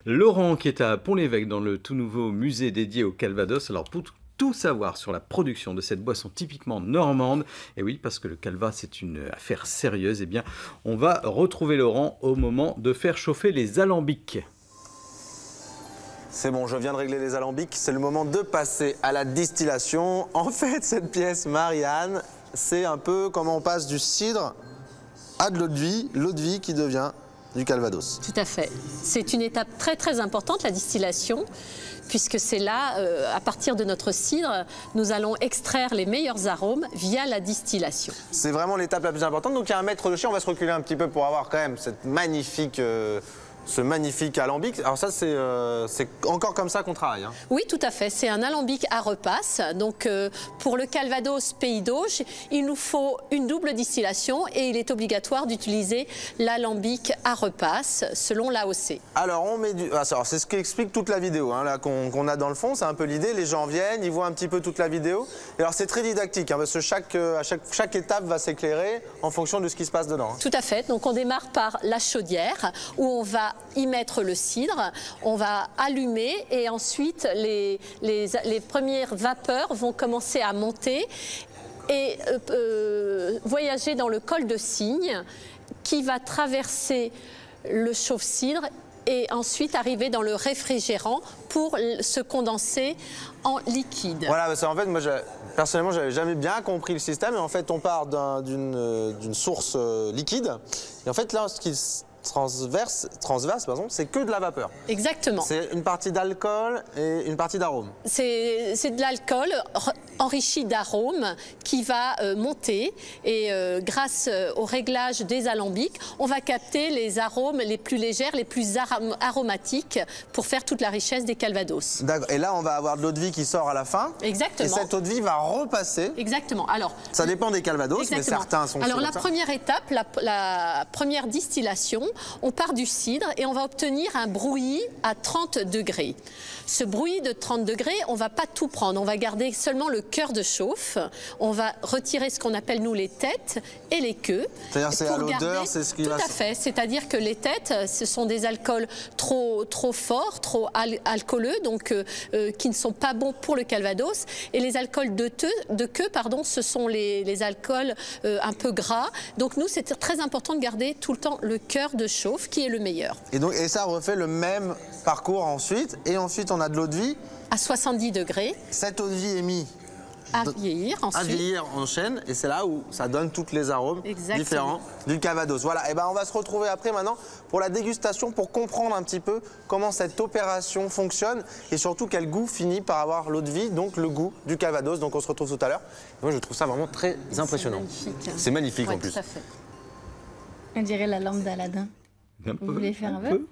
Laurent qui est à Pont-l'Évêque dans le tout nouveau musée dédié au Calvados. Alors pour tout savoir sur la production de cette boisson typiquement normande, et oui parce que le calva c'est une affaire sérieuse, eh bien on va retrouver Laurent au moment de faire chauffer les alambics. C'est bon, je viens de régler les alambics, c'est le moment de passer à la distillation. En fait, cette pièce, Marianne, c'est un peu comment on passe du cidre à de l'eau de vie qui devient du calvados. Tout à fait. C'est une étape très très importante, la distillation, puisque c'est là, à partir de notre cidre, nous allons extraire les meilleurs arômes via la distillation. C'est vraiment l'étape la plus importante. Donc il y a un maître de chai, on va se reculer un petit peu pour avoir quand même cette magnifique... ce magnifique alambic. Alors ça, c'est encore comme ça qu'on travaille, hein. Oui, tout à fait. C'est un alambic à repasse. Donc, pour le Calvados Pays d'Auge, il nous faut une double distillation et il est obligatoire d'utiliser l'alambic à repasse selon l'AOC. Alors, on met du... Alors, c'est ce qui explique toute la vidéo, hein, là, qu'on a dans le fond. C'est un peu l'idée. Les gens viennent, ils voient un petit peu toute la vidéo. Et alors, c'est très didactique, hein, parce que chaque étape va s'éclairer en fonction de ce qui se passe dedans, hein. Tout à fait. Donc, on démarre par la chaudière où on va y mettre le cidre, on va allumer et ensuite les premières vapeurs vont commencer à monter et voyager dans le col de cygne qui va traverser le chauffe-cidre et ensuite arriver dans le réfrigérant pour se condenser en liquide. Voilà, parce qu'en fait, moi, personnellement, j'avais jamais bien compris le système. Et en fait, on part d'une source liquide. Et en fait, là, ce qui transverse, c'est que de la vapeur. Exactement. C'est une partie d'alcool et une partie d'arôme. C'est de l'alcool enrichi d'arômes qui va monter et grâce au réglage des alambics, on va capter les arômes les plus légers, les plus aromatiques pour faire toute la richesse des calvados. D'accord. Et là, on va avoir de l'eau de vie qui sort à la fin. Exactement. Et cette eau de vie va repasser. Exactement. Alors, ça dépend des calvados, exactement. Mais certains sont... Alors la première étape, la première distillation, on part du cidre et on va obtenir un brouillis à 30 degrés. Ce brouillis de 30 degrés, on ne va pas tout prendre, on va garder seulement le cœur de chauffe. On va retirer ce qu'on appelle nous les têtes et les queues. C'est-à-dire c'est à l'odeur, c'est ce qui va... Tout à fait, c'est-à-dire que les têtes, ce sont des alcools trop forts, trop alcooleux, donc qui ne sont pas bons pour le calvados. Et les alcools de queue, ce sont les alcools un peu gras. Donc nous, c'est très important de garder tout le temps le cœur de chauffe qui est le meilleur. Et ça refait le même parcours ensuite. Et ensuite, on a de l'eau de vie. À 70 degrés. Cette eau de vie est mise à vieillir ensuite. À vieillir en chaîne. Et c'est là où ça donne tous les arômes différents du calvados. Voilà, et ben on va se retrouver après maintenant pour la dégustation, pour comprendre un petit peu comment cette opération fonctionne et surtout quel goût finit par avoir l'eau de vie, donc le goût du calvados. Donc on se retrouve tout à l'heure. Moi je trouve ça vraiment très impressionnant. C'est magnifique en plus. Tout à fait. On dirait la lampe d'Aladin. Vous voulez faire un peu?